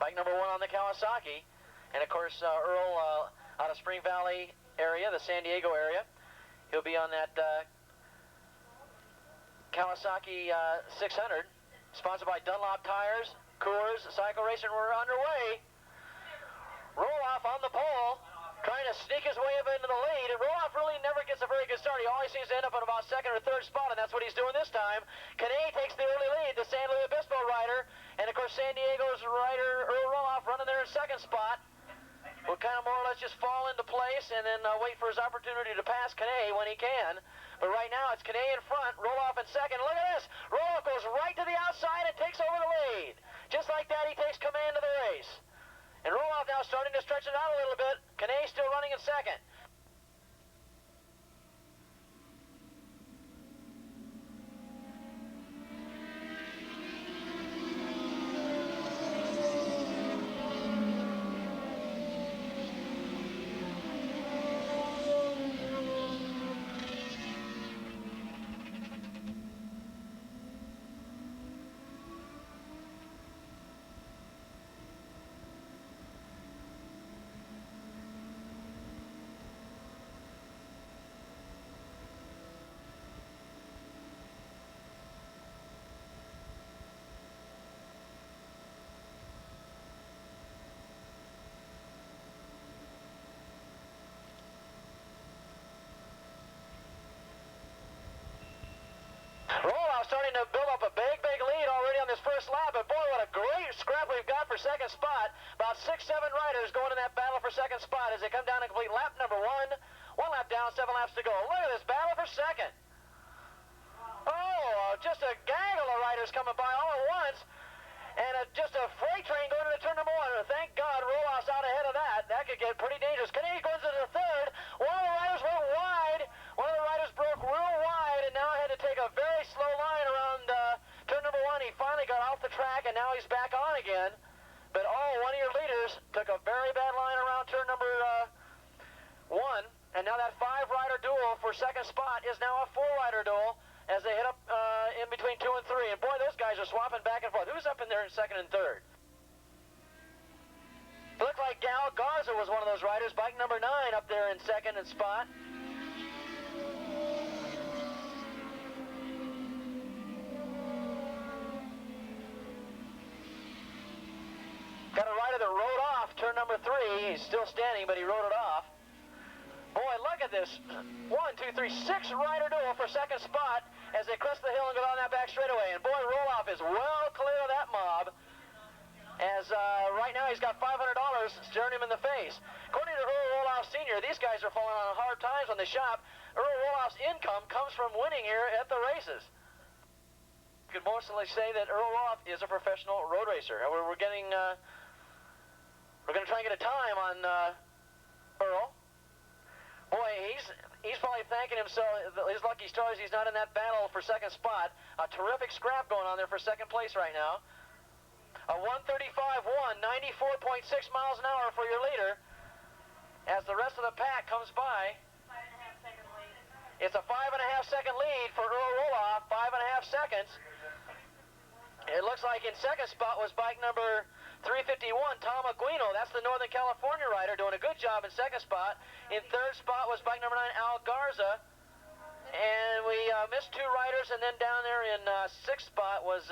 Bike number 1 on the Kawasaki. And of course, Earl out of Spring Valley area, the San Diego area. He'll be on that Kawasaki 600, sponsored by Dunlop Tires, Coors, Cycle Racing. We're underway. Roloff on the pole, trying to sneak his way up into the lead, and Roloff really never gets a very good start. He always seems to end up in about 2nd or 3rd spot, and that's what he's doing this time. Canay takes the early lead, the San Luis Obispo rider, and of course San Diego's rider, Earl Roloff, running there in 2nd spot. Will kind of more or less just fall into place and then wait for his opportunity to pass Canay when he can. But right now it's Canay in front, Roloff in 2nd. Look at this! Roloff goes right to the outside and takes over the lead. Just like that, he takes command of the race. And Roloff now starting to stretch it out a little bit. Canay still running in 2nd. Roloff starting to build up a big lead already on this first lap, but boy, what a great scrap we've got for 2nd spot. About 6-7 riders going in that battle for 2nd spot as they come down and complete lap number 1. 1 lap down, 7 laps to go. Look at this battle for 2nd. Oh, just a gaggle of riders coming by all at once, and just a freight train going into turn number 1. Thank God Roloff's out ahead of that. That could get pretty dangerous. Canay goes into the 3rd. One of the riders went wide. One of the riders broke real wide and now had to take a very slow line around turn number 1. He finally got off the track and now he's back on again. But one of your leaders took a very bad line around turn number 1. And now that 5-rider duel for 2nd spot is now a 4-rider duel as they hit up in between 2 and 3. And boy, those guys are swapping back and forth. Who's up in there in 2nd and 3rd? Looked like Al Garza was one of those riders. Bike number 9 up there in 2nd and spot. Got a rider that rode off turn number 3. He's still standing, but he rode it off. Boy, look at this. 1, 2, 3, 6-rider duel for 2nd spot as they crest the hill and go down that back straightaway. And boy, Roloff is well clear of that mob. As right now he's got $500 staring him in the face. According to Earl Roloff Sr., these guys are falling on hard times on the shop. Earl Roloff's income comes from winning here at the races. You could mostly say that Earl Roloff is a professional road racer. We're getting... We're going to try and get a time on Earl. Boy, he's probably thanking himself, his lucky stars he's not in that battle for 2nd spot. A terrific scrap going on there for 2nd place right now. A 1:35.1, 94.6 miles an hour for your leader as the rest of the pack comes by. 5.5 second lead. It's a 5.5 second lead for Earl Roloff, 5.5 seconds. It looks like in 2nd spot was bike number 351, Tom Aquino. That's the Northern California rider doing a good job in 2nd spot. In 3rd spot was bike number 9, Al Garza. And we missed 2 riders, and then down there in 6th spot was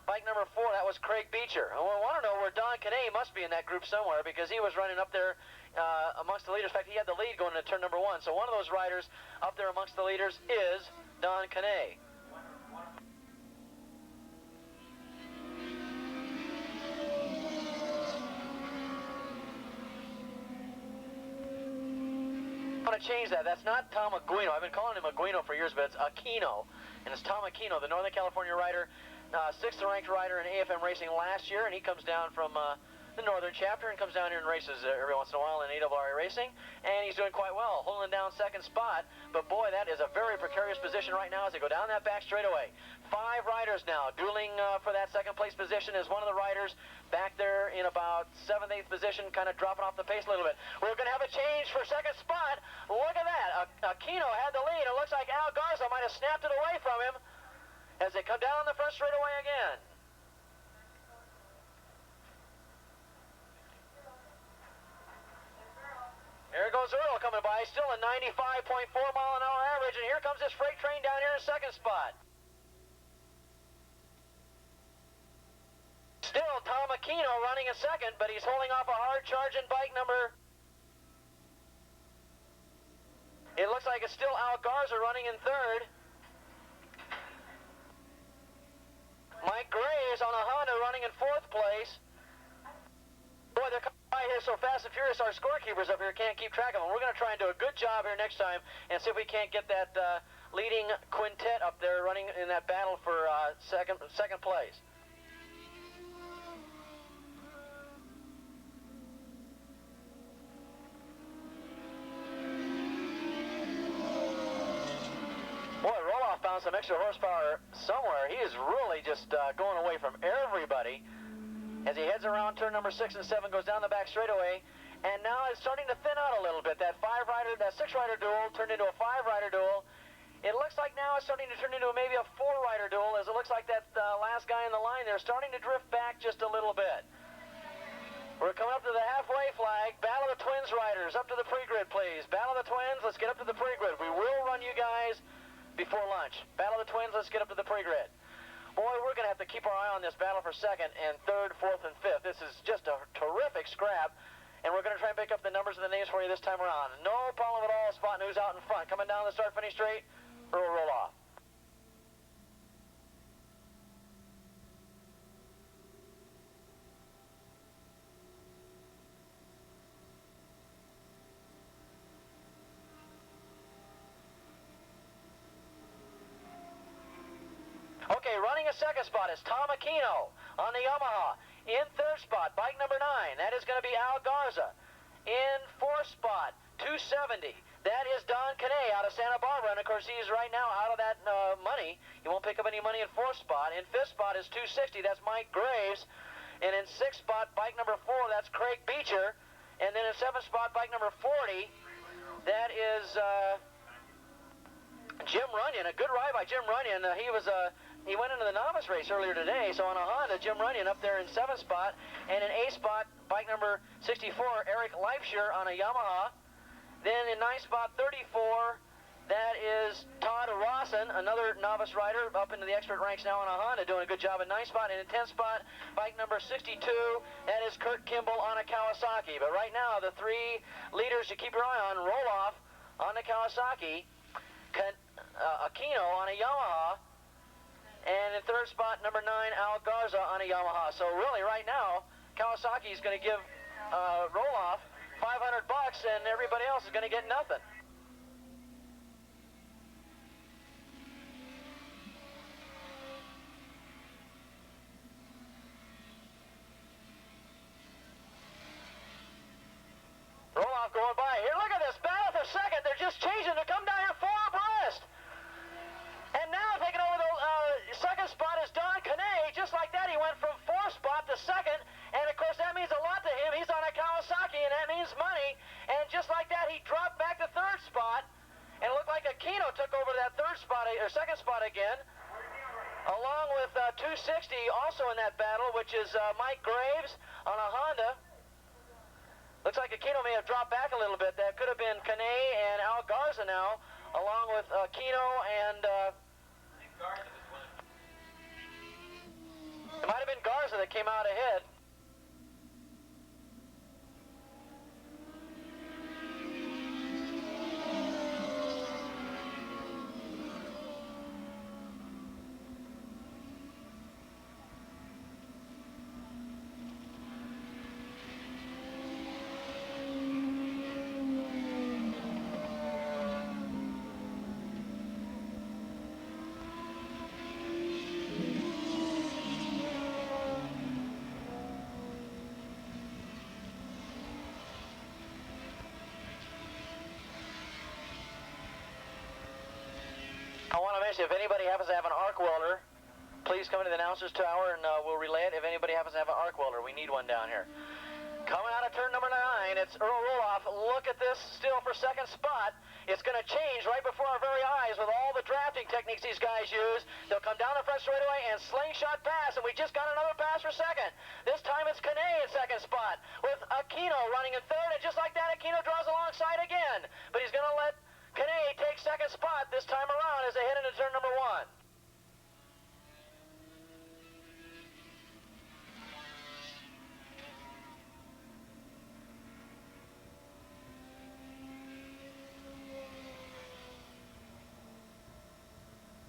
bike number 4. That was Craig Beecher. I want to know where Don Canay must be in that group somewhere because he was running up there amongst the leaders. In fact, he had the lead going into turn number 1. So one of those riders up there amongst the leaders is Don Canay. I want to change that. That's not Tom Aquino. I've been calling him Aquino for years, but it's Aquino. And it's Tom Aquino, the Northern California rider, 6th ranked rider in AFM racing last year, and he comes down from the Northern chapter and comes down here and races every once in a while in ARRA racing, and he's doing quite well, holding down 2nd spot. But boy, that is a very precarious position right now as they go down that back straightaway. 5 riders now dueling for that 2nd place position as one of the riders back there in about 7th, 8th position, kind of dropping off the pace a little bit. We're going to have a change for 2nd spot. Look at that. Aquino had the lead. It looks like Al Garza might have snapped it away from him as they come down the front straightaway again. Earl coming by, still a 95.4 mile an hour average, and here comes this freight train down here in second spot. Still Tom Aquino running in second, but he's holding off a hard charging bike number. It looks like it's still Al Garza running in third. Mike Graves on a Honda running in fourth place. Boy, they're coming by here so fast and furious, our scorekeepers up here can't keep track of them. We're going to try and do a good job here next time and see if we can't get that leading quintet up there running in that battle for second place. Boy, Roloff found some extra horsepower somewhere. He is really just going away from everybody as he heads around turn number 6 and 7, goes down the back straightaway, and now it's starting to thin out a little bit. That 6-rider duel turned into a 5-rider duel. It looks like now it's starting to turn into maybe a 4-rider duel, as it looks like that last guy in the line there starting to drift back just a little bit. We're coming up to the halfway flag. Battle of the Twins riders, up to the pre-grid, please. Battle of the Twins, let's get up to the pre-grid. We will run you guys before lunch. Battle of the Twins, let's get up to the pre-grid. Boy, we're going to have to keep our eye on this battle for second and third, fourth, and fifth. This is just a terrific scrap, and we're going to try and pick up the numbers and the names for you this time around. No problem at all spotting who's out in front. Coming down the start-finish straight, Earl Roloff. Okay, running a second spot is Tom Aquino on the Yamaha. In third spot, bike number 9, that is going to be Al Garza. In fourth spot, 270, that is Don Caney out of Santa Barbara, and of course he's right now out of that money. He won't pick up any money in fourth spot. In fifth spot is 260, that's Mike Graves. And in sixth spot, bike number 4, that's Craig Beecher. And then in seventh spot, bike number 40, that is Jim Runyon. A good ride by Jim Runyon. He went into the novice race earlier today, so on a Honda, Jim Runyon up there in 7th spot. And in 8th spot, bike number 64, Eric Leifscher on a Yamaha. Then in 9th spot, 34, that is Todd Rawson, another novice rider up into the expert ranks now on a Honda, doing a good job in 9th spot. And in 10th spot, bike number 62, that is Kurt Kimball on a Kawasaki. But right now, the 3 leaders you keep your eye on, Roloff on the Kawasaki, Aquino on a Yamaha, and in third spot, number 9, Al Garza on a Yamaha. So really, right now, Kawasaki is going to give Roloff $500, and everybody else is going to get nothing. Roloff going by. Here, look at this battle for second. They're just changing to come down here 4 abreast. And now taking over the second spot is Don Caney. Just like that, he went from 4th spot to second. And, of course, that means a lot to him. He's on a Kawasaki, and that means money. And just like that, he dropped back to 3rd spot. And it looked like Aquino took over that 3rd spot, or 2nd spot again. Along with 260 also in that battle, which is Mike Graves on a Honda. Looks like Aquino may have dropped back a little bit. That could have been Caney and Al Garza now, along with Aquino and... it might have been Garza that came out ahead. I want to mention, if anybody happens to have an arc welder, please come into the announcer's tower and we'll relay it. If anybody happens to have an arc welder, we need one down here. Coming out of turn number 9, it's Earl Roloff. Look at this still for 2nd spot. It's going to change right before our very eyes with all the drafting techniques these guys use. They'll come down the front straightaway and slingshot pass, and we just got another pass for second. This time it's Caney in 2nd spot with Aquino running in 3rd, and just like that, Aquino draws alongside again. spot this time around as they head into turn number 1.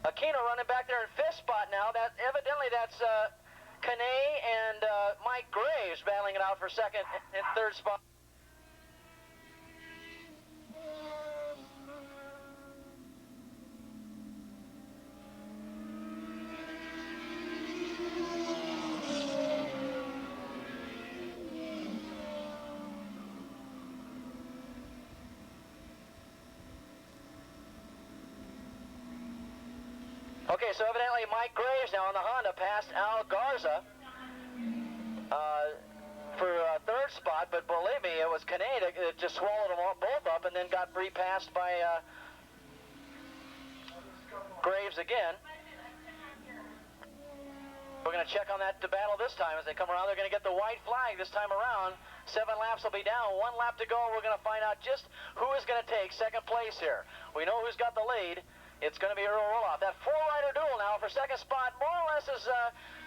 Aquino running back there in 5th spot now. Evidently that's Kane and Mike Graves battling it out for 2nd and 3rd spot. Okay, so evidently Mike Graves now on the Honda passed Al Garza for 3rd spot, but believe me, it was Canada that just swallowed them all, both up and then got repassed by Graves again. We're going to check on that battle this time as they come around. They're going to get the white flag this time around. 7 laps will be down. 1 lap to go. We're going to find out just who is going to take 2nd place here. We know who's got the lead. It's going to be Earl Roloff. That 4-rider duel now for 2nd spot more or less has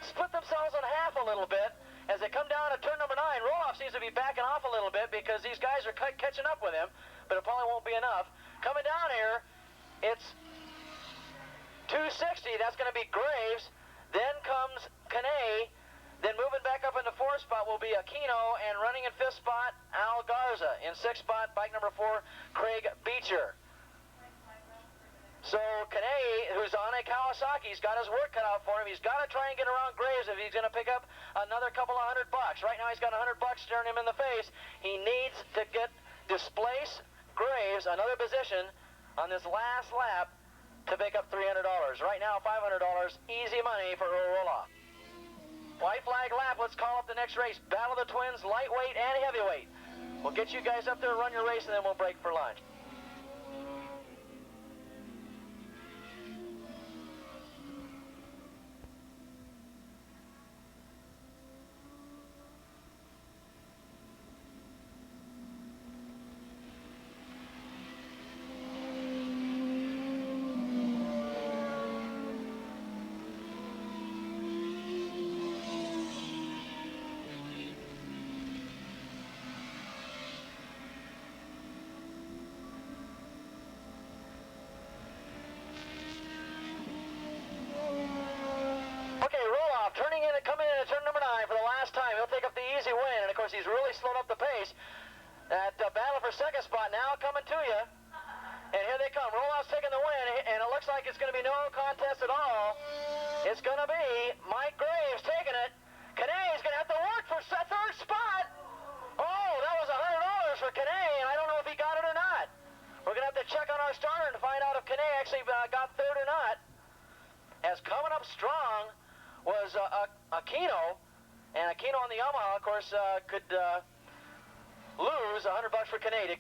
split themselves in half a little bit as they come down to turn number 9. Roloff seems to be backing off a little bit because these guys are catching up with him, but it probably won't be enough. Coming down here, it's 260. That's going to be Graves. Then comes Kane. Then moving back up into 4th spot will be Aquino, and running in 5th spot, Al Garza. In 6th spot, bike number 4, Craig Beecher. So Kane, who's on a Kawasaki, he's got his work cut out for him. He's got to try and get around Graves if he's going to pick up another couple of $100. Right now he's got $100 staring him in the face. He needs to displace Graves another position on this last lap to pick up $300. Right now $500, easy money for Earl Roloff. White flag lap, let's call up the next race. Battle of the Twins, lightweight and heavyweight. We'll get you guys up there, run your race, and then we'll break for lunch. Turning in and coming in at turn number 9 for the last time. He'll take up the easy win, and of course he's really slowed up the pace. That battle for 2nd spot now coming to you. And here they come. Roloff's taking the win, and it looks like it's going to be no contest at all. It's going to be Mike Graves taking it. Kane's going to have to work for 3rd spot. Oh, that was $100 for Kane, and I don't know if he got it or not. We're going to have to check on our starter to find out if Kane actually got 3rd or not. As coming up strong was Aquino, and Aquino on the Yamaha, of course, could lose $100 for Kane.